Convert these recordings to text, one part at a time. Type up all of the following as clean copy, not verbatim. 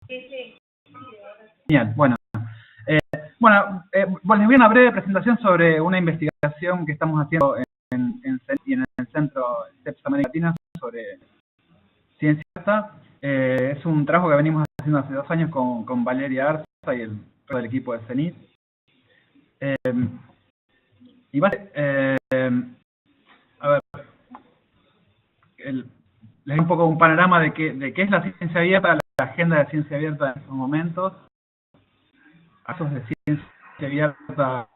Genial, bueno. Bueno, una breve presentación sobre una investigación que estamos haciendo en el Centro CEPS América Latina sobre ciencia data. Es un trabajo que venimos haciendo hace 2 años con Valeria Arza y el resto del equipo de CENIT. A ver, les doy un poco un panorama de qué es la ciencia abierta, la agenda de ciencia abierta en estos momentos, casos de ciencia abierta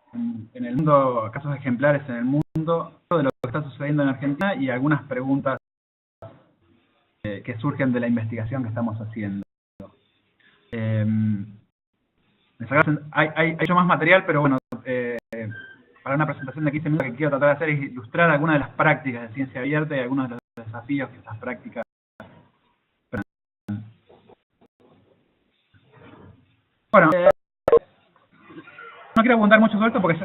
en el mundo, casos ejemplares en el mundo, de lo que está sucediendo en Argentina y algunas preguntas que surgen de la investigación que estamos haciendo. Hay mucho más material, pero bueno, para una presentación de 15 minutos lo que quiero tratar de hacer es ilustrar algunas de las prácticas de ciencia abierta y algunos de los desafíos que esas prácticas presentan. Bueno, no quiero abundar mucho sobre esto porque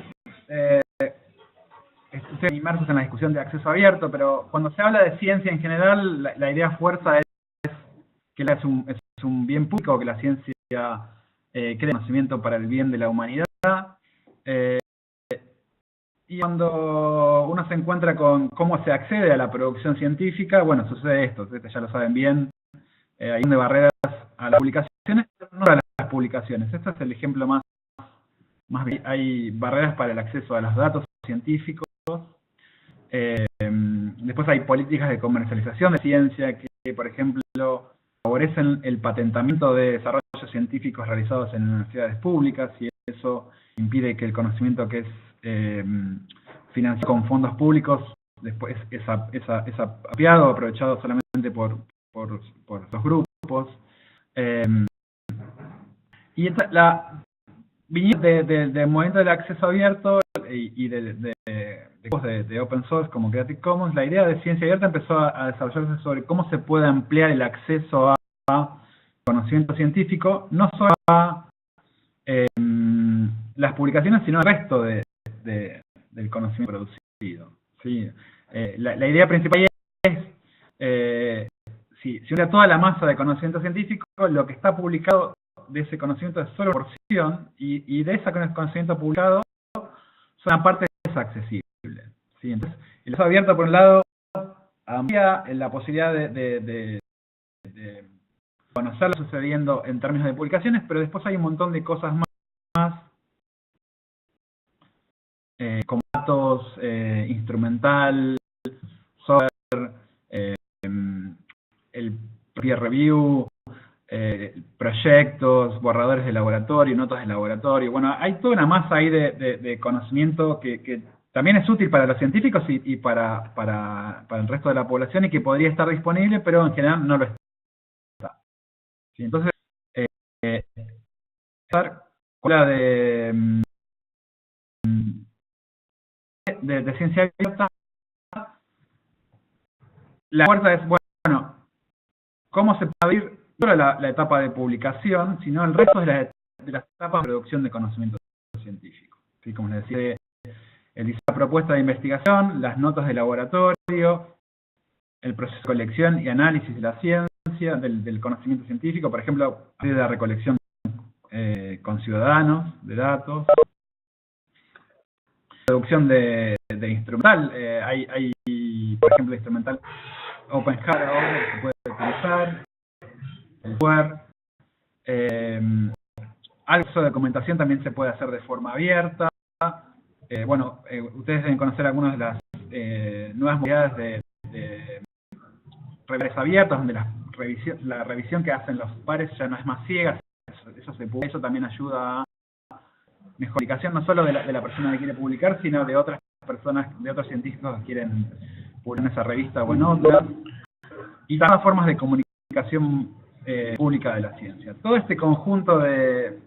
estoy inmersos en la discusión de acceso abierto, pero cuando se habla de ciencia en general, la idea fuerza es que es un bien público, que la ciencia crea conocimiento para el bien de la humanidad. Y cuando uno se encuentra con cómo se accede a la producción científica, bueno, sucede esto, ya lo saben bien, hay de barreras a las publicaciones, pero no a las publicaciones. Este es el ejemplo más bien. Hay barreras para el acceso a los datos científicos. Después hay políticas de comercialización de ciencia que, por ejemplo, favorecen el patentamiento de desarrollos científicos realizados en universidades públicas, y eso impide que el conocimiento que es financiado con fondos públicos después es apropiado, aprovechado solamente por los grupos. Y viniendo del movimiento del acceso abierto y de open source como Creative Commons, la idea de ciencia abierta empezó a desarrollarse sobre cómo se puede ampliar el acceso a conocimiento científico, no solo a las publicaciones, sino al resto del conocimiento producido. ¿Sí? La idea principal es, si une toda la masa de conocimiento científico, lo que está publicado de ese conocimiento es solo una porción, y de ese conocimiento publicado, una parte es accesible. ¿Sí? Entonces, el acceso abierto, por un lado, amplía la posibilidad de conocer lo sucediendo en términos de publicaciones, pero después hay un montón de cosas más como datos, instrumental, software, el peer review, proyectos, borradores de laboratorio, notas de laboratorio. Bueno, hay toda una masa ahí de conocimiento que también es útil para los científicos y para el resto de la población, y que podría estar disponible, pero en general no lo está. ¿Sí? Entonces, habla de ciencia abierta. La puerta es, bueno, ¿cómo se puede abrir no solo la etapa de publicación, sino el resto de las etapas de producción de conocimiento científico? ¿Sí? Como les decía, el diseño de propuesta de investigación, las notas de laboratorio, el proceso de colección y análisis de la ciencia, del conocimiento científico, por ejemplo, a partir de la recolección con ciudadanos de datos, producción de instrumental, hay, por ejemplo, instrumental OpenHAR ahora que se puede utilizar, el software, algo de documentación también se puede hacer de forma abierta. Ustedes deben conocer algunas de las nuevas modalidades de redes abiertas, donde la revisión que hacen los pares ya no es más ciega. Eso también ayuda a mejor comunicación, no solo de la persona que quiere publicar, sino de otras personas, de otros científicos que quieren publicar en esa revista o en otras. Y todas las formas de comunicación pública de la ciencia. Todo este conjunto de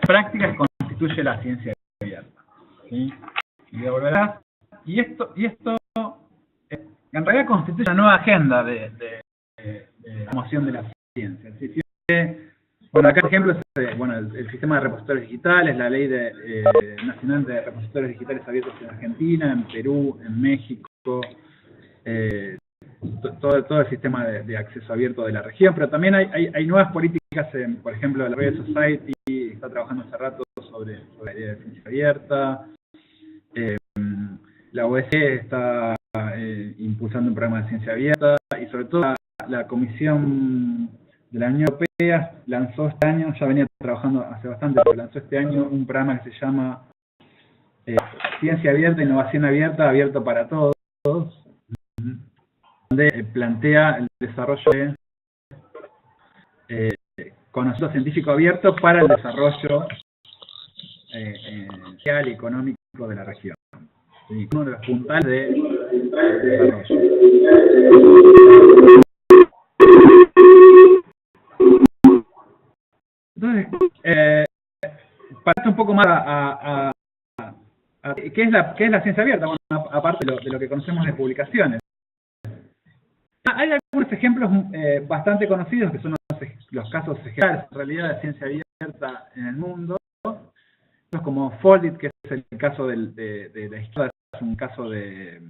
prácticas constituye la ciencia abierta. ¿Sí? Y esto en realidad constituye una nueva agenda de promoción de la ciencia. ¿Sí? Bueno, acá por ejemplo es el sistema de repositorios digitales, la ley nacional de repositorios digitales abiertos en Argentina, en Perú, en México, todo el sistema de acceso abierto de la región, pero también hay nuevas políticas por ejemplo, la Red Society está trabajando hace rato sobre la idea de ciencia abierta. La OSCE está impulsando un programa de ciencia abierta, y sobre todo la Comisión de la Unión Europea lanzó este año, ya venía trabajando hace bastante, pero lanzó este año un programa que se llama Ciencia Abierta, Innovación Abierta, Abierto para Todos, donde plantea el desarrollo de conocimiento científico abierto para el desarrollo social y económico de la región. ¿Sí? Uno de los puntales de desarrollo. Entonces, para un poco más ¿qué es la ciencia abierta? Bueno, aparte de lo que conocemos de publicaciones. Hay algunos ejemplos bastante conocidos que son los casos ejemplares en realidad de ciencia abierta en el mundo, como Foldit, que es el caso de la historia, es un caso de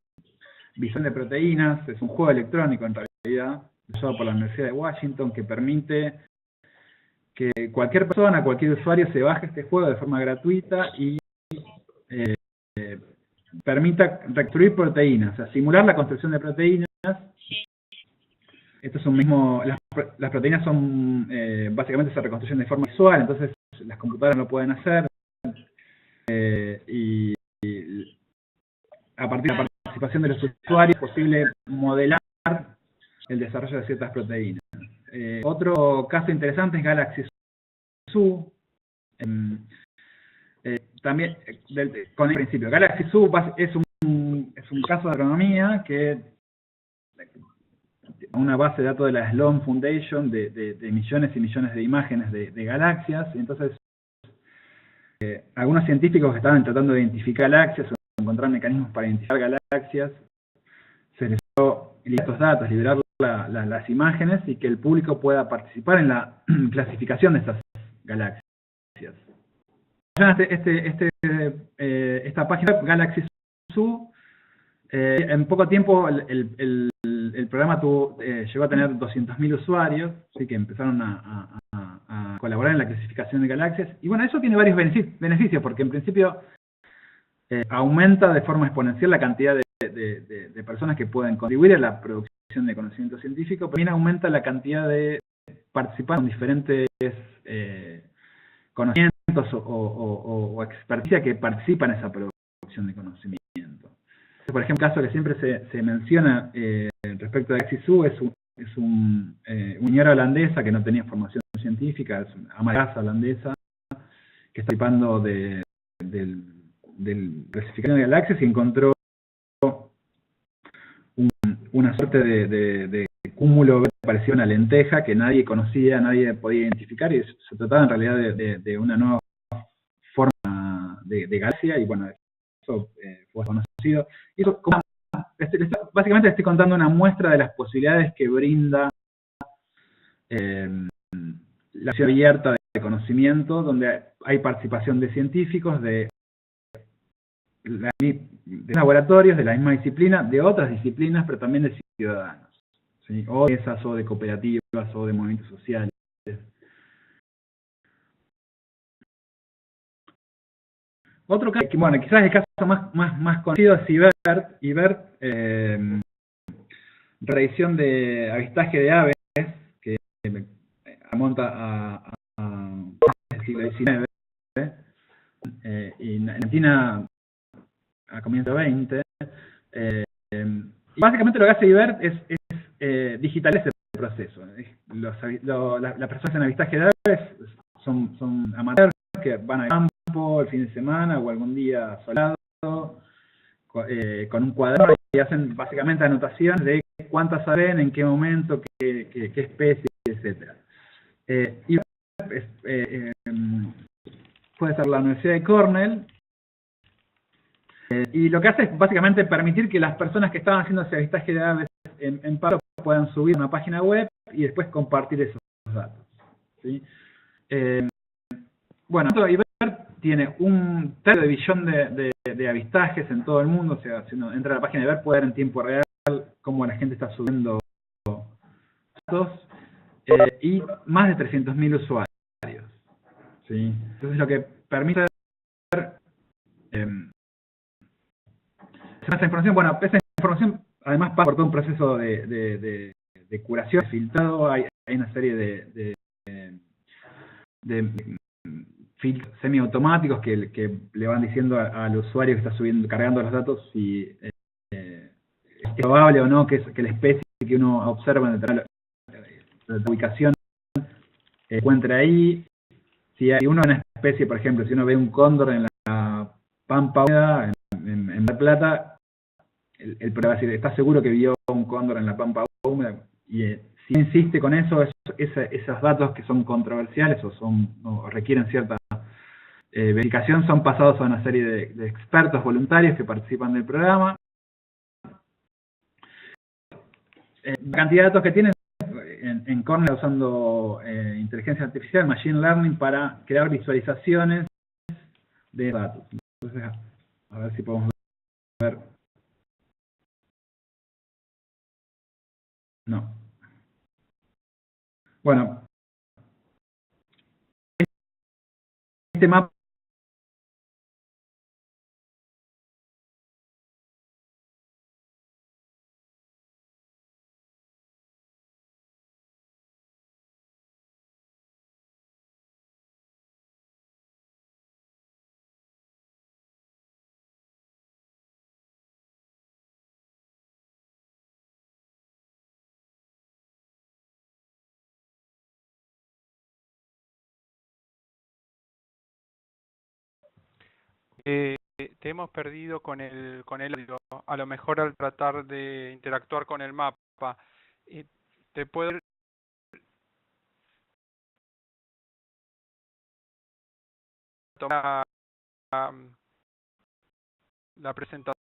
visión de proteínas, es un juego electrónico en realidad, usado por la Universidad de Washington, que permite que cualquier persona, cualquier usuario se baje este juego de forma gratuita y permita reconstruir proteínas, o sea, simular la construcción de proteínas. Esto es un mismo, las proteínas son, básicamente se reconstruyen de forma visual, entonces las computadoras lo pueden hacer, y a partir de la participación de los usuarios es posible modelar el desarrollo de ciertas proteínas. Otro caso interesante es Galaxy Zoo. También, con el principio, Galaxy Zoo es un caso de astronomía que una base de datos de la Sloan Foundation de millones y millones de imágenes de galaxias. Entonces, algunos científicos que estaban tratando de identificar galaxias o encontrar mecanismos para identificar galaxias, se les dio estos datos, liberar las imágenes y que el público pueda participar en la clasificación de estas galaxias. Esta página web, Galaxy Zoo, en poco tiempo el programa llegó a tener 200.000 usuarios, así que empezaron a colaborar en la clasificación de galaxias. Y bueno, eso tiene varios beneficios, porque en principio aumenta de forma exponencial la cantidad de personas que pueden contribuir a la producción de conocimiento científico, pero también aumenta la cantidad de participantes con diferentes conocimientos o experticia que participan en esa producción de conocimiento. Por ejemplo, un caso que siempre se menciona respecto a Galaxy Zoo es una señora holandesa que no tenía formación científica, es una ama de casa holandesa, que está participando del clasificación de galaxias y encontró una suerte de cúmulo que parecía una lenteja que nadie conocía, nadie podía identificar, y se trataba en realidad de una nueva forma de galaxia, y bueno, eso fue conocido. Y eso, básicamente estoy contando una muestra de las posibilidades que brinda la ciencia abierta de conocimiento, donde hay participación de científicos, de laboratorios, de la misma disciplina, de otras disciplinas, pero también de ciudadanos, ¿sí? O de esas, o de cooperativas, o de movimientos sociales. Otro caso, que bueno, quizás el caso más conocido es IBERT, revisión de avistaje de aves, que remonta al siglo XIX, y en Argentina a comienzos del XX. Y básicamente lo que hace IBERT es digitalizar ese proceso. Las personas en avistaje de aves son amateurs que van al campo el fin de semana o algún día soleado, con un cuaderno, y hacen básicamente anotaciones de cuántas ven, en qué momento, qué especie, etc. Y puede ser la Universidad de Cornell, y lo que hace es básicamente permitir que las personas que estaban haciendo ese avistaje de aves en paro puedan subir a una página web y después compartir esos datos, ¿sí? Bueno, IBERT tiene 1/3 billón de avistajes en todo el mundo. O sea, si uno entra a la página de IBERT puede ver en tiempo real cómo la gente está subiendo datos. y más de 300.000 usuarios. ¿Sí? Entonces lo que permite esa información, bueno, esa información además pasa por todo un proceso de curación, de filtrado, hay una serie de filtros semiautomáticos que le van diciendo al usuario que está cargando los datos si es probable o no que la especie que uno observa en la ubicación encuentre ahí. Si hay una especie, por ejemplo, si uno ve un cóndor en la pampa húmeda, en La Plata, el programa va a decir, ¿está seguro que vio un cóndor en la pampa húmeda? Y si insiste con eso, esos datos que son controversiales o requieren cierta verificación son pasados a una serie de expertos voluntarios que participan del programa. La cantidad de datos que tienen en Cornell usando inteligencia artificial, machine learning, para crear visualizaciones de datos. Entonces, a ver si podemos ver. No. Bueno, este mapa Te hemos perdido con el audio. A lo mejor al tratar de interactuar con el mapa. Te puedo tomar la presentación.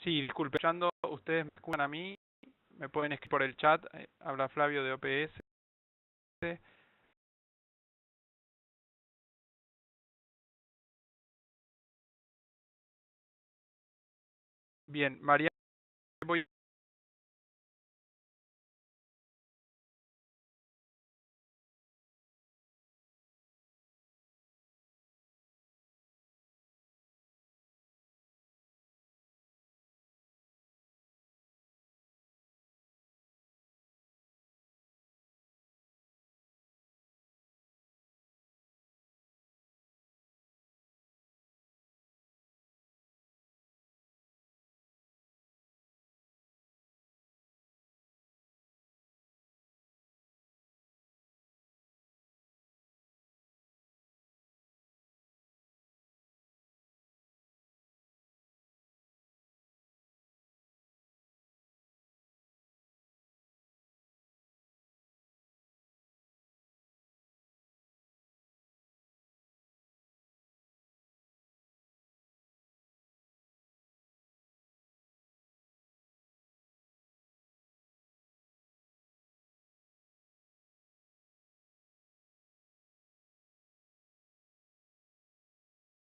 Sí, disculpe, escuchando, ustedes me escuchan a mí, me pueden escribir por el chat, habla Flavio de OPS. Bien, María, voy.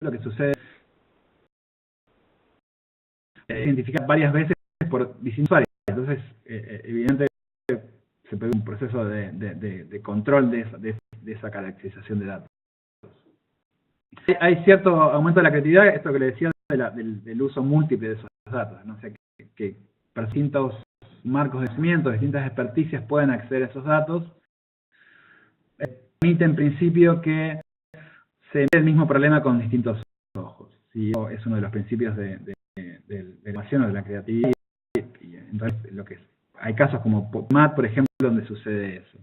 lo que sucede identificar varias veces por distintos usuarios. Entonces, evidentemente, se pide un proceso de control de esa caracterización de datos. Hay cierto aumento de la creatividad, esto que le decía del uso múltiple de esos datos, ¿no? O sea, que para distintos marcos de conocimiento, distintas experticias pueden acceder a esos datos. Permite en principio que se ve el mismo problema con distintos ojos. ¿Sí? Es uno de los principios de la innovación o de la creatividad. Y entonces, hay casos como PubMed, por ejemplo, donde sucede eso.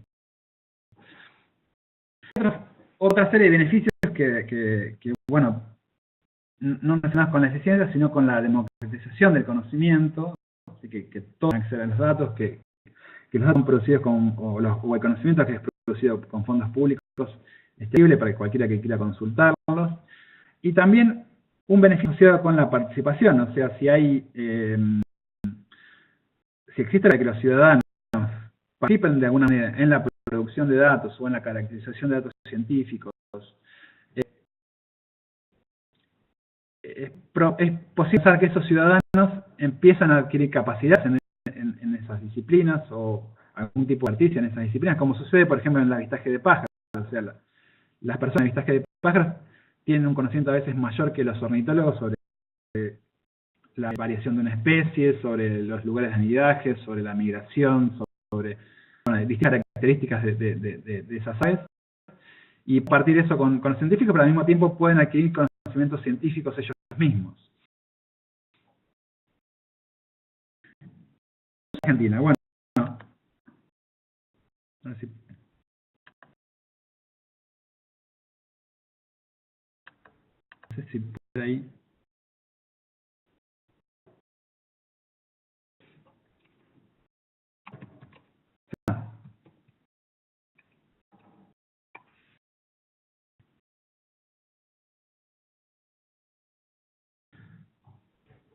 Otra serie de beneficios que bueno, no relacionados con la eficiencia, sino con la democratización del conocimiento, así que todos acceden a los datos, que los datos son producidos o el conocimiento que es producido con fondos públicos es libre para cualquiera que quiera consultarlos. Y también un beneficio asociado con la participación, o sea, si existe la que los ciudadanos participen de alguna manera en la producción de datos o en la caracterización de datos científicos, es posible pensar que esos ciudadanos empiezan a adquirir capacidades en esas disciplinas o algún tipo de articia en esas disciplinas, como sucede, por ejemplo, en el avistaje de pájaros. O sea, las personas en avistaje de pájaros tienen un conocimiento a veces mayor que los ornitólogos sobre la variación de una especie, sobre los lugares de anidaje, sobre la migración, sobre distintas características de esas aves. Y a partir de eso con los científicos, pero al mismo tiempo pueden adquirir conocimientos científicos ellos mismos. Argentina, bueno. A ver si... No sé si puede ahí.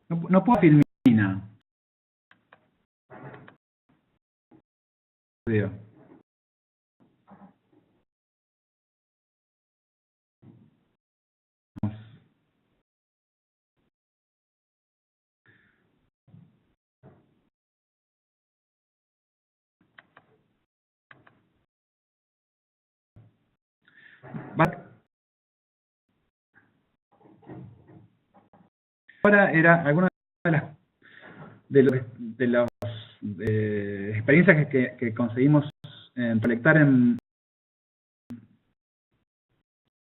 No puedo filmar. Video. Ahora era alguna de las experiencias que conseguimos recolectar en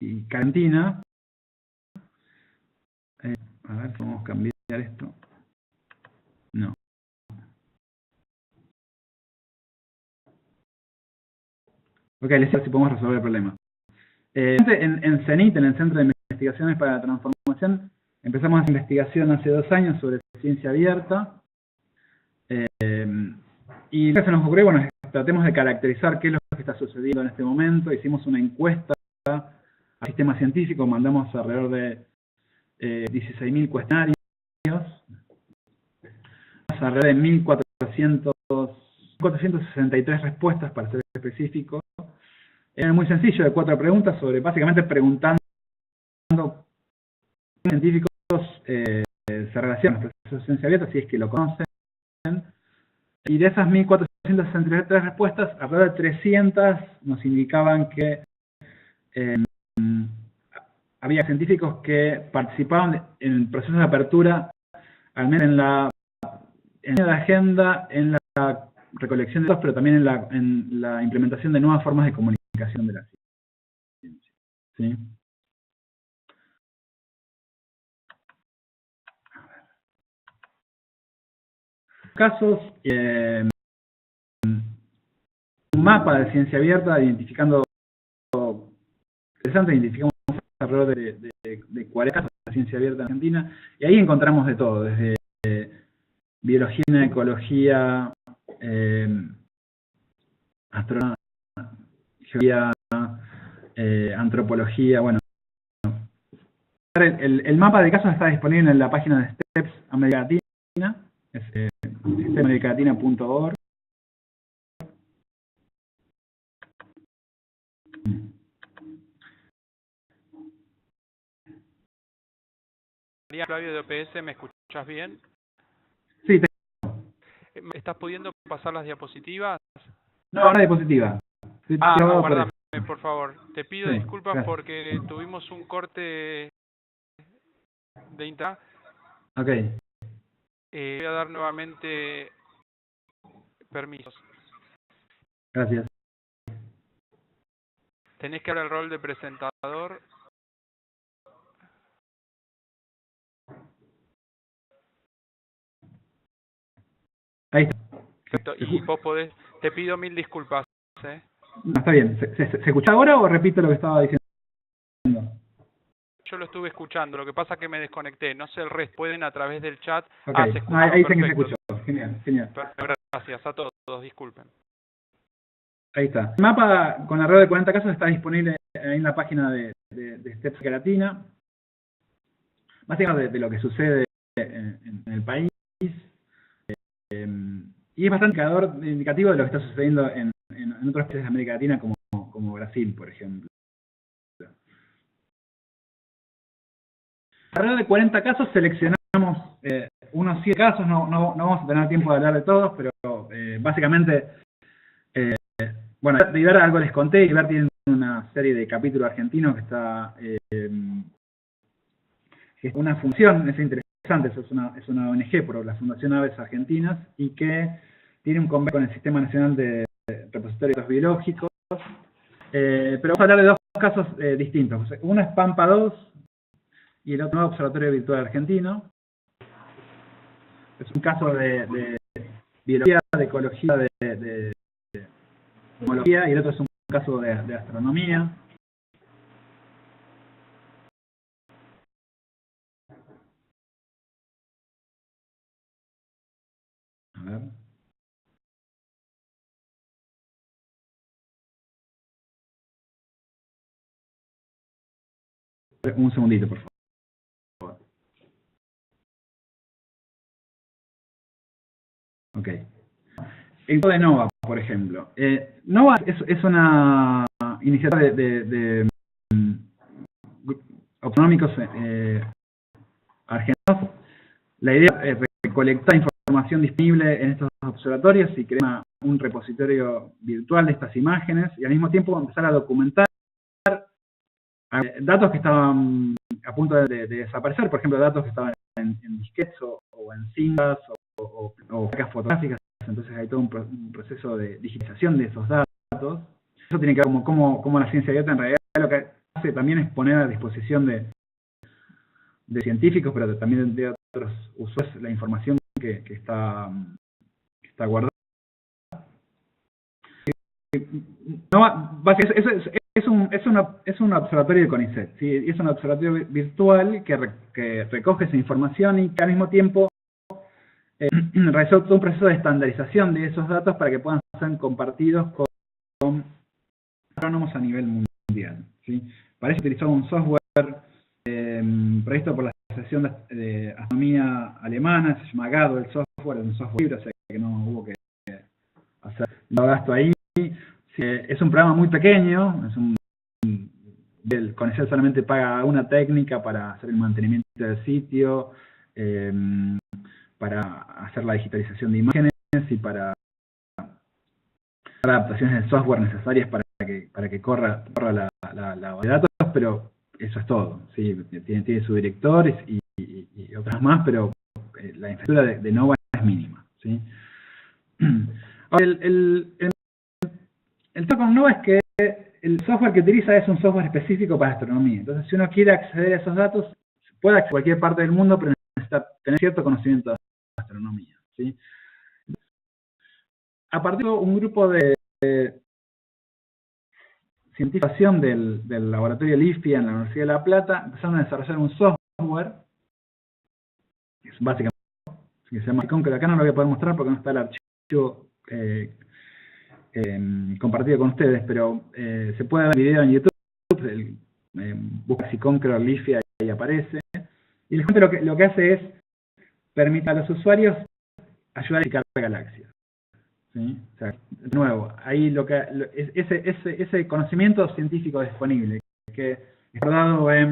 Argentina. A ver, podemos cambiar esto. No. Ok, les digo si podemos resolver el problema. En CENIT, en el Centro de Investigaciones para la Transformación, empezamos esa investigación hace 2 años sobre ciencia abierta. Y lo que se nos ocurrió, bueno, tratemos de caracterizar qué es lo que está sucediendo en este momento. Hicimos una encuesta al sistema científico, mandamos alrededor de 16.000 cuestionarios, alrededor de 1.463 respuestas, para ser específico. Era muy sencillo, de 4 preguntas, sobre básicamente preguntando científicos se relacionan con el proceso de ciencia abierta, si es que lo conocen. Y de esas 1.463 respuestas, alrededor de 300 nos indicaban que había científicos que participaban en el proceso de apertura, al menos en la agenda, en la recolección de datos, pero también en la implementación de nuevas formas de comunicación de la ciencia. ¿Sí? Casos, un mapa de ciencia abierta identificando, interesante, identificamos alrededor de 40 casos de ciencia abierta en Argentina, y ahí encontramos de todo, desde biología, ecología, astronomía, geología, antropología, bueno. El mapa de casos está disponible en la página de STEPS América Latina, es stepsamericalatina.org. Flavio de OPS, ¿me escuchás bien? Sí, ¿Estás pudiendo pasar las diapositivas? No, una diapositiva. Guardame, por favor. Te pido Sí, disculpas gracias. porque tuvimos un corte de internet. Ok. Voy a dar nuevamente permisos. Gracias. Tenés que dar el rol de presentador. Ahí está. Perfecto. Y vos podés, te pido 1000 disculpas. No, está bien. ¿Se escucha ahora o repito lo que estaba diciendo? Yo lo estuve escuchando, lo que pasa es que me desconecté. No sé el resto, pueden a través del chat. Okay. Se escucha. Ahí dicen que se escuchó. Genial, genial. Gracias a todos, disculpen. Ahí está. El mapa con alrededor de 40 casos está disponible en la página de STEPS América Latina. Básicamente de lo que sucede en el país. Y es bastante indicativo de lo que está sucediendo en otros países de América Latina, como Brasil, por ejemplo. alrededor de 40 casos seleccionamos unos 100 casos, no vamos a tener tiempo de hablar de todos, pero básicamente, bueno, de Iber algo les conté. Iber tiene una serie de capítulos argentinos que está, que es una función, es interesante, es una ONG por la Fundación Aves Argentinas, y que tiene un convenio con el Sistema Nacional de Repositorios Biológicos. Pero vamos a hablar de dos casos distintos. Uno es Pampa 2 y el otro es Observatorio Virtual Argentino. Es un caso de biología, de ecología, de homología, y el otro es un caso de astronomía. A ver. Un segundito, por favor. Ok. El caso de NOVA, por ejemplo. NOVA es una iniciativa de autonómicos argentinos. La idea es recolectar información disponible en estos observatorios y crear un repositorio virtual de estas imágenes, y al mismo tiempo empezar a documentar datos que estaban a punto de desaparecer, por ejemplo, datos que estaban en disquetes o en cintas o placas fotográficas. Entonces hay todo un proceso de digitalización de esos datos. Eso tiene que ver como la ciencia abierta en realidad lo que hace también es poner a disposición de científicos, pero también de otros usuarios, la información que está guardada. No, es un observatorio de CONICET, ¿sí? Es un observatorio virtual que recoge esa información y que al mismo tiempo realizó todo un proceso de estandarización de esos datos para que puedan ser compartidos con astrónomos a nivel mundial, ¿sí? Para eso utilizó un software previsto por la Asociación de Astronomía Alemana, se llama GADO el software, es un software libre, o sea que no hubo que hacer gasto ahí. Es un programa muy pequeño, el CONICET solamente paga una técnica para hacer el mantenimiento del sitio, para hacer la digitalización de imágenes y para adaptaciones del software necesarias para que corra la base de datos, pero eso es todo. ¿Sí? Tiene su director y otras más, pero la infraestructura de NOVA es mínima. ¿Sí? Ahora, el tema con NOVA es que el software que utiliza es un software específico para astronomía. Entonces, si uno quiere acceder a esos datos, puede acceder a cualquier parte del mundo, pero necesita tener cierto conocimiento de astronomía. ¿Sí? A partir de un grupo de científicos del laboratorio LIFIA en la Universidad de La Plata empezaron a desarrollar un software, que es básicamente que se llama Icon, que acá no lo voy a poder mostrar porque no está el archivo compartido con ustedes, pero se puede ver el video en YouTube, busca Siconcro LIFIA y ahí aparece. Y les cuento lo que hace es permite a los usuarios ayudar a identificar galaxias. ¿Sí? O sea, de nuevo, ahí ese conocimiento científico disponible que es guardado en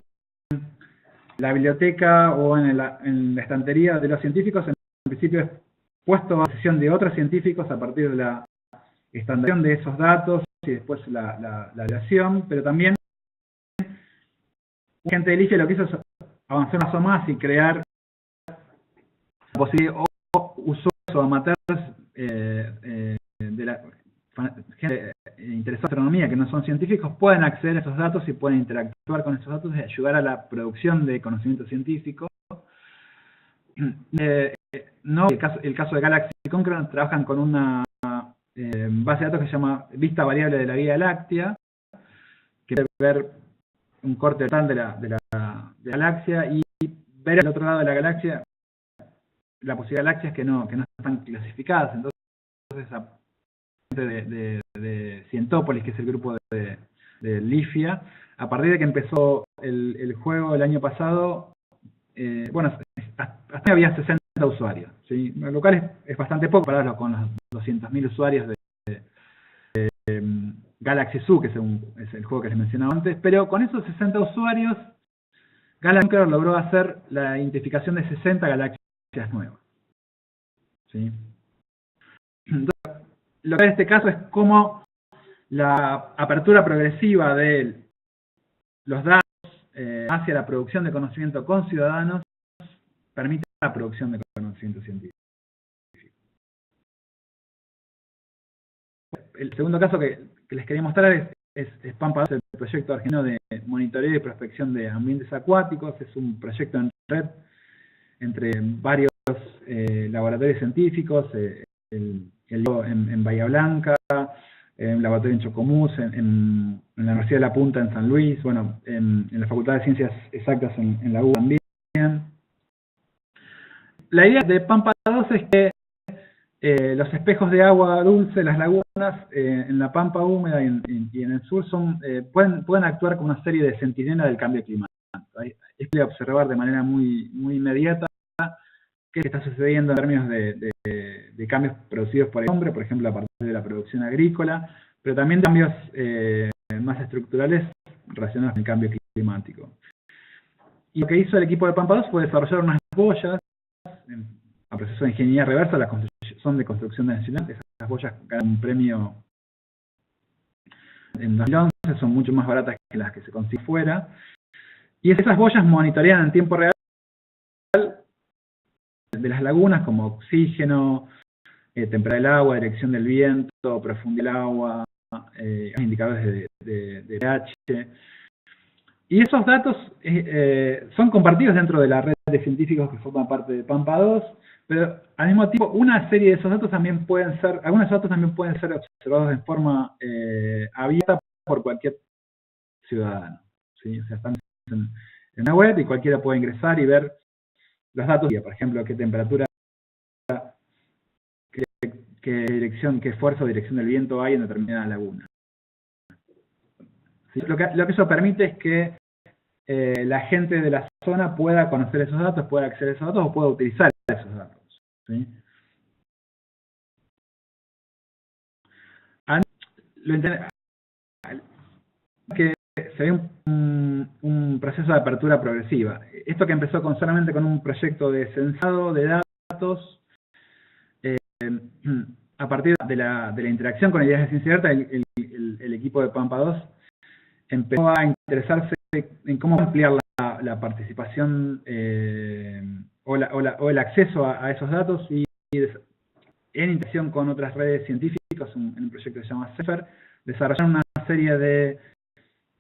la biblioteca o en la estantería de los científicos, en principio es puesto a disposición de otros científicos a partir de la estandarización de esos datos y después la relación, pero también la gente de LIFIA lo que hizo es avanzar un paso más y crear la posibilidad o usuarios o amateurs de la gente interesada en astronomía que no son científicos pueden acceder a esos datos y pueden interactuar con esos datos y ayudar a la producción de conocimiento científico. No, el caso de Galaxy y Concron trabajan con una base de datos que se llama vista variable de la Vía Láctea, que debe ver un corte total de la galaxia y ver al otro lado de la galaxia la posibilidad de galaxias que no están clasificadas. Entonces, de Cientópolis, que es el grupo de LIFIA, a partir de que empezó el juego el año pasado, bueno, hasta había 60 usuarios, ¿sí? Lo cual es bastante poco comparado con los 200.000 usuarios de Galaxy Zoo, que es el juego que les mencionaba antes, pero con esos 60 usuarios, Gallagher logró hacer la identificación de 60 galaxias nuevas. ¿Sí? Entonces, lo que en este caso es cómo la apertura progresiva de los datos hacia la producción de conocimiento con ciudadanos permite la producción de conocimiento científico. El segundo caso que les quería mostrar es Pampa 2, el proyecto argentino de monitoreo y prospección de ambientes acuáticos. Es un proyecto en red entre varios laboratorios científicos, en Bahía Blanca, en laboratorio en Chocomús, en la Universidad de La Punta en San Luis, bueno, en la Facultad de Ciencias Exactas en la U también. La idea de Pampa 2 es que los espejos de agua dulce, las lagunas, en la pampa húmeda y en el sur pueden actuar como una serie de centinelas del cambio climático. Es de observar de manera muy inmediata qué está sucediendo en términos de cambios producidos por el hombre, por ejemplo, a partir de la producción agrícola, pero también de cambios más estructurales relacionados con el cambio climático. Y lo que hizo el equipo de Pampa 2 fue desarrollar unas boyas a proceso de ingeniería reversa, son de construcción nacional. Esas boyas ganan un premio en 2011, son mucho más baratas que las que se consiguen fuera. Y esas boyas monitorean en tiempo real de las lagunas como oxígeno, temperatura del agua, dirección del viento, profundidad del agua, indicadores de pH. Y esos datos son compartidos dentro de la red de científicos que forman parte de Pampa 2, pero al mismo tiempo una serie de esos datos también pueden ser, algunos de esos datos también pueden ser observados de forma abierta por cualquier ciudadano. ¿Sí? O sea, están en una web y cualquiera puede ingresar y ver los datos, por ejemplo, qué temperatura, qué dirección, qué fuerza o dirección del viento hay en determinada laguna. ¿Sí? Lo que eso permite es que la gente de la zona pueda conocer esos datos, pueda acceder a esos datos o pueda utilizar esos datos. ¿Sí? Que se ve un proceso de apertura progresiva. Esto que empezó solamente con un proyecto de censado de datos, a partir de la interacción con ideas de ciencia abierta, el equipo de Pampa 2 empezó a interesarse en cómo ampliar la participación o el acceso a esos datos, y en interacción con otras redes científicas, en un proyecto que se llama CEFER, desarrollaron una serie de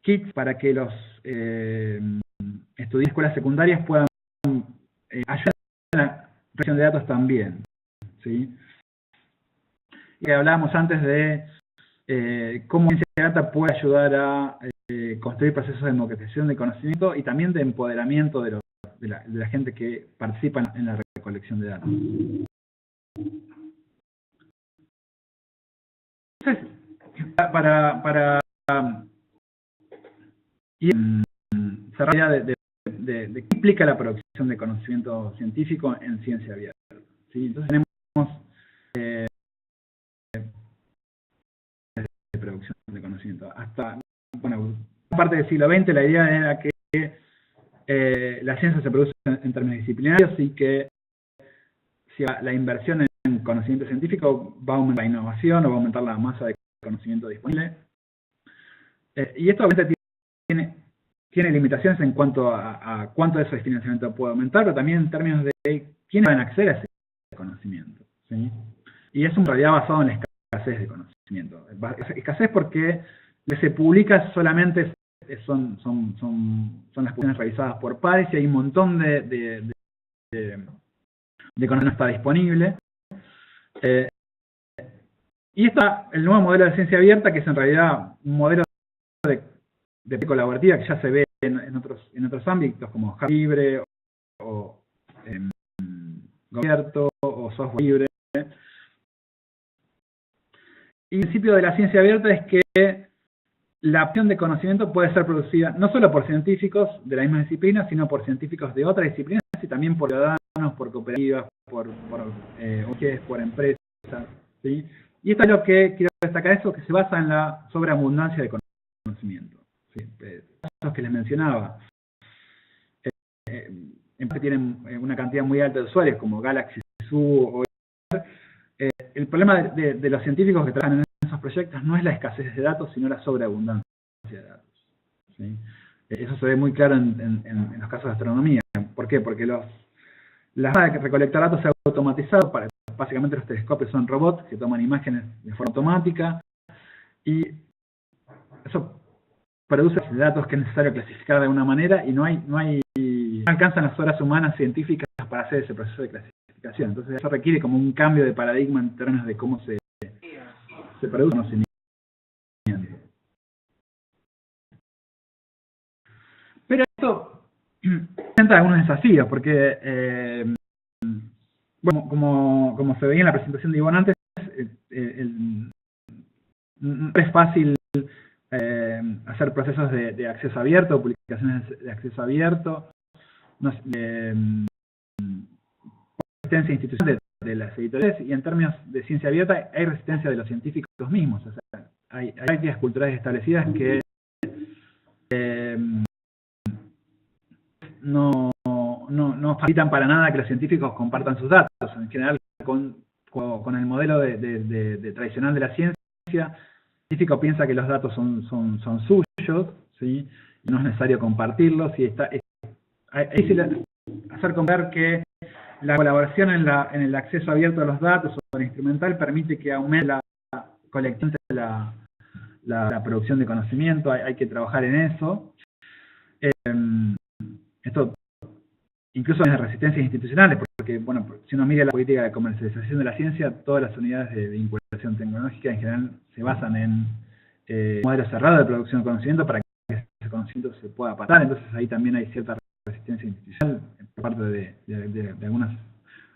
kits para que los estudiantes de escuelas secundarias puedan ayudar en la recolección de datos también. ¿Sí? Y hablábamos antes de cómo la ciencia data puede ayudar a construir procesos de democratización de conocimiento y también de empoderamiento de la gente que participa en la recolección de datos. Entonces, para cerrar la idea de qué implica la producción de conocimiento científico en ciencia abierta. ¿Sí? Entonces tenemos de producción de conocimiento. Hasta, bueno, parte del siglo XX la idea era que la ciencia se produce en términos disciplinarios y que si la inversión en conocimiento científico va a aumentar la innovación o va a aumentar la masa de conocimiento disponible. Y esto obviamente tiene limitaciones en cuanto a cuánto de ese financiamiento puede aumentar, pero también en términos de quiénes pueden acceder a ese conocimiento. ¿Sí? Y es un realidad basado en la escasez de conocimiento. Escasez porque lo que se publica solamente son las publicaciones realizadas por pares, y hay un montón de conocimiento que no está disponible. Y está el nuevo modelo de ciencia abierta, que es en realidad un modelo de colaborativa que ya se ve en otros ámbitos, como hardware libre o abierto o software libre. Y el principio de la ciencia abierta es que la obtención de conocimiento puede ser producida no solo por científicos de la misma disciplina, sino por científicos de otras disciplinas y también por ciudadanos, por cooperativas, por ONGs, por empresas. ¿Sí? Y esto es lo que quiero destacar, eso que se basa en la sobreabundancia de conocimiento. ¿Sí? Casos que les mencionaba. tienen una cantidad muy alta de usuarios, como Galaxy Zoo o el problema de los científicos que trabajan en esos proyectos no es la escasez de datos, sino la sobreabundancia de datos. ¿Sí? Eso se ve muy claro en los casos de astronomía. ¿Por qué? Porque la forma de recolectar datos se ha automatizado. Básicamente los telescopios son robots que toman imágenes de forma automática y eso produce datos que es necesario clasificar de alguna manera y no alcanzan las horas humanas científicas para hacer ese proceso de clasificación. Entonces eso requiere como un cambio de paradigma en términos de cómo se produce conocimiento. Pero esto presenta algunos desafíos, porque como se veía en la presentación de Ivonne antes, no es fácil hacer procesos de acceso abierto, publicaciones de acceso abierto, resistencia institucional de las editoriales, y en términos de ciencia abierta hay resistencia de los científicos mismos. O sea, hay prácticas culturales establecidas que no facilitan para nada que los científicos compartan sus datos. En general, con el modelo tradicional de la ciencia, el científico piensa que los datos son suyos, ¿sí? Y no es necesario compartirlos, y es difícil hacer comprender que la colaboración en el acceso abierto a los datos o el instrumental permite que aumente la colección de la producción de conocimiento. Hay que trabajar en eso. Esto incluso en resistencias institucionales, porque bueno, si uno mira la política de comercialización de la ciencia, todas las unidades de vinculación tecnológica en general se basan en modelos cerrados de producción de conocimiento para que ese conocimiento se pueda patar. Entonces ahí también hay cierta resistencia institucional por parte de algunos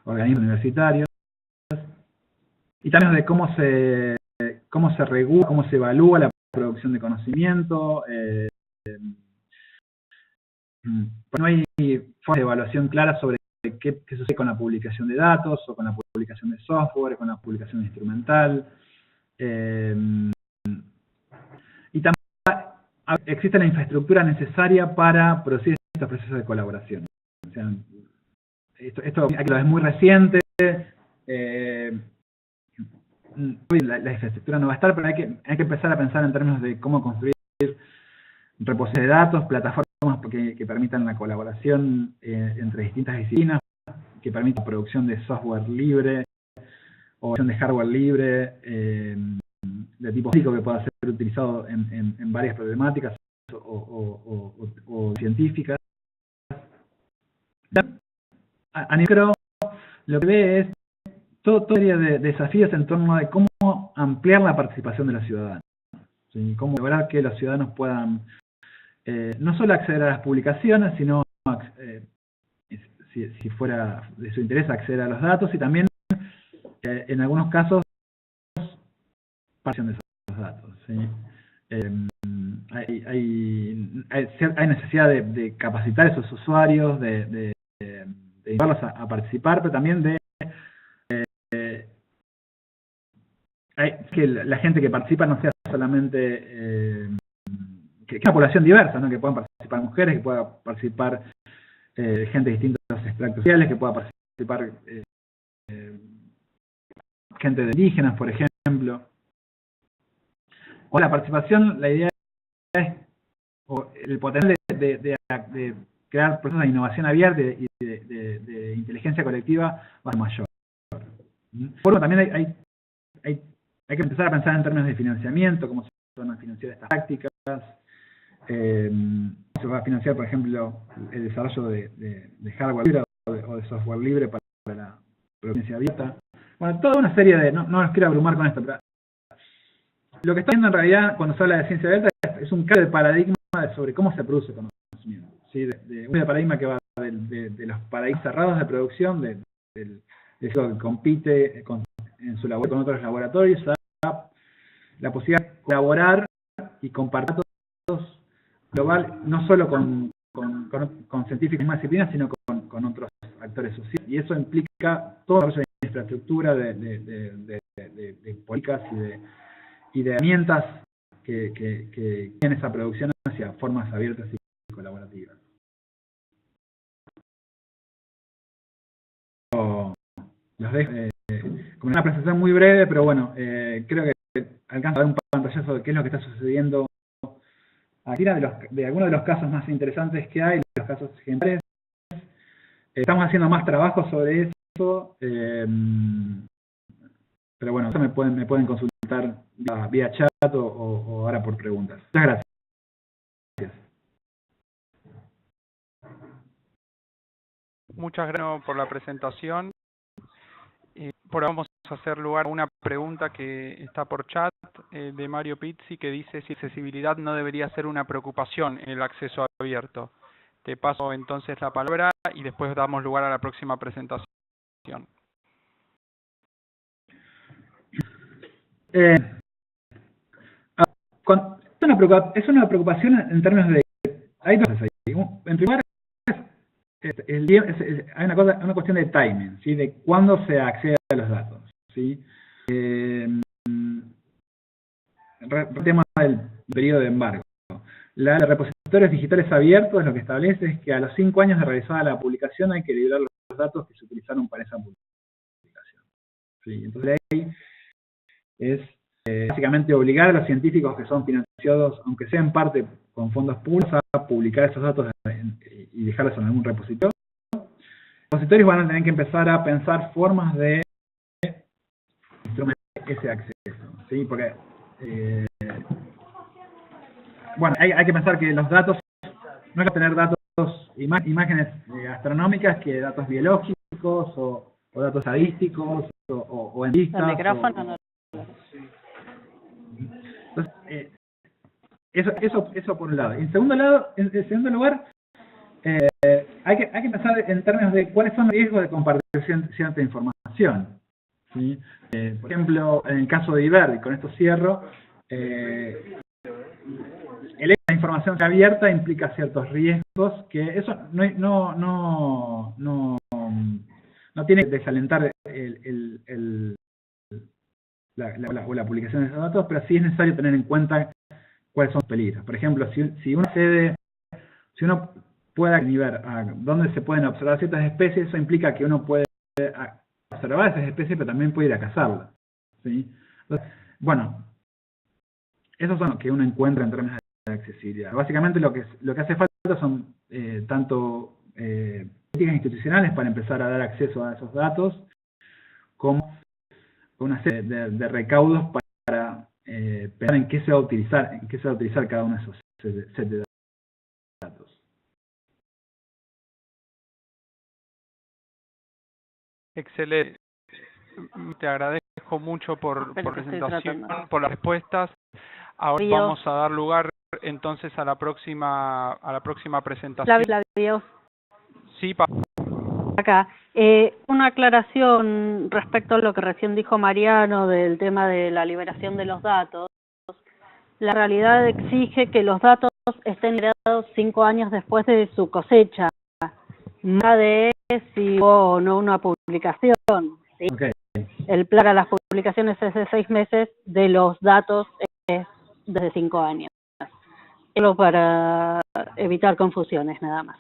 organismos universitarios, y también de cómo se regula, cómo se evalúa la producción de conocimiento. No hay forma de evaluación clara sobre qué sucede con la publicación de datos, o con la publicación de software, con la publicación instrumental. Y también existe la infraestructura necesaria para producir estos procesos de colaboración. O sea, esto es muy reciente. La infraestructura no va a estar, pero hay que empezar a pensar en términos de cómo construir repositorios de datos, plataformas que permitan la colaboración entre distintas disciplinas, que permitan la producción de software libre o de hardware libre de tipo físico, que pueda ser utilizado en varias problemáticas o científicas. A nivel lo que ve es toda serie de desafíos en torno de cómo ampliar la participación de los ciudadanos, ¿sí? Cómo lograr que los ciudadanos puedan no solo acceder a las publicaciones, sino si fuera de su interés acceder a los datos, y también en algunos casos participación de esos datos, ¿sí? Hay necesidad de capacitar a esos usuarios, de llevarlos a participar, pero también que la gente que participa no sea solamente que es una población diversa, ¿no? Que puedan participar mujeres, que pueda participar gente de distintos extractos sociales, que pueda participar gente de indígenas, por ejemplo. Con la participación, la idea es el potencial de crear procesos de innovación abierta y de inteligencia colectiva va a ser mayor. Por lo también hay que empezar a pensar en términos de financiamiento, cómo se van a financiar estas prácticas. Se va a financiar, por ejemplo, el desarrollo de hardware libre o de software libre para la producción abierta. Bueno, toda una serie de... No los quiero abrumar con esto, pero lo que está viendo en realidad cuando se habla de ciencia abierta es un cambio de paradigma sobre cómo se produce conocimiento, ¿sí? De un paradigma que va de los paradigmas cerrados de producción, del que compite en su labor con otros laboratorios, a la posibilidad de colaborar y compartir datos global, no solo con científicos de más disciplinas, sino con otros actores sociales. Y eso implica todo el desarrollo de infraestructura, de políticas y de herramientas que tienen esa producción hacia formas abiertas y colaborativas. los dejo con una presentación muy breve, pero bueno, creo que alcanza a dar un pantallazo de qué es lo que está sucediendo aquí, de algunos de los casos más interesantes que hay, los casos ejemplares. Estamos haciendo más trabajo sobre eso, pero bueno, eso me pueden consultar vía chat o ahora por preguntas. Muchas gracias. Muchas gracias por la presentación. Por ahora vamos a hacer lugar a una pregunta que está por chat de Mario Pizzi, que dice si accesibilidad no debería ser una preocupación en el acceso abierto. Te paso entonces la palabra y después damos lugar a la próxima presentación. Es una preocupación en términos de... Hay dos cosas ahí. En primer lugar, hay una cuestión de timing, ¿sí? De cuándo se accede a los datos, ¿sí? El tema del periodo de embargo. La de repositorios digitales abiertos lo que establece es que a los 5 años de realizada la publicación hay que liberar los datos que se utilizaron para esa publicación, ¿sí? Entonces la ley es básicamente obligar a los científicos que son financiados, aunque sea en parte con fondos públicos, a publicar esos datos y dejarlos en algún repositorio. Los repositorios van a tener que empezar a pensar formas de instrumentar ese acceso, ¿sí? Porque bueno, hay que pensar que los datos, no hay que tener datos, imágenes astronómicas, que datos biológicos o datos estadísticos o en listas. El micrófono no. Entonces, eso por un lado. En segundo lugar, hay que pensar en términos de cuáles son los riesgos de compartir cierta información, ¿sí? Por ejemplo, en el caso de IBER, y con esto cierro, el hecho de la información abierta implica ciertos riesgos que eso no tiene que desalentar la publicación de esos datos, pero sí es necesario tener en cuenta cuáles son los peligros. Por ejemplo, si uno puede ver a dónde se pueden observar ciertas especies, eso implica que uno puede observar esas especies, pero también puede ir a cazarlas, ¿sí? Entonces, bueno, esos son los que uno encuentra en términos de accesibilidad. Básicamente lo que hace falta son tanto políticas institucionales para empezar a dar acceso a esos datos, como una serie de recaudos para pensar en qué se va a utilizar, cada uno de esos sets de datos. Excelente. Te agradezco mucho por la presentación, por las respuestas. Ahora vamos a dar lugar entonces a la próxima presentación. Flavio. Sí, acá. Una aclaración respecto a lo que recién dijo Mariano del tema de la liberación de los datos. La realidad exige que los datos estén liberados 5 años después de su cosecha, más de si hubo o no una publicación, ¿sí? Okay. El plan para las publicaciones es de 6 meses, de los datos es desde 5 años. Solo para evitar confusiones, nada más.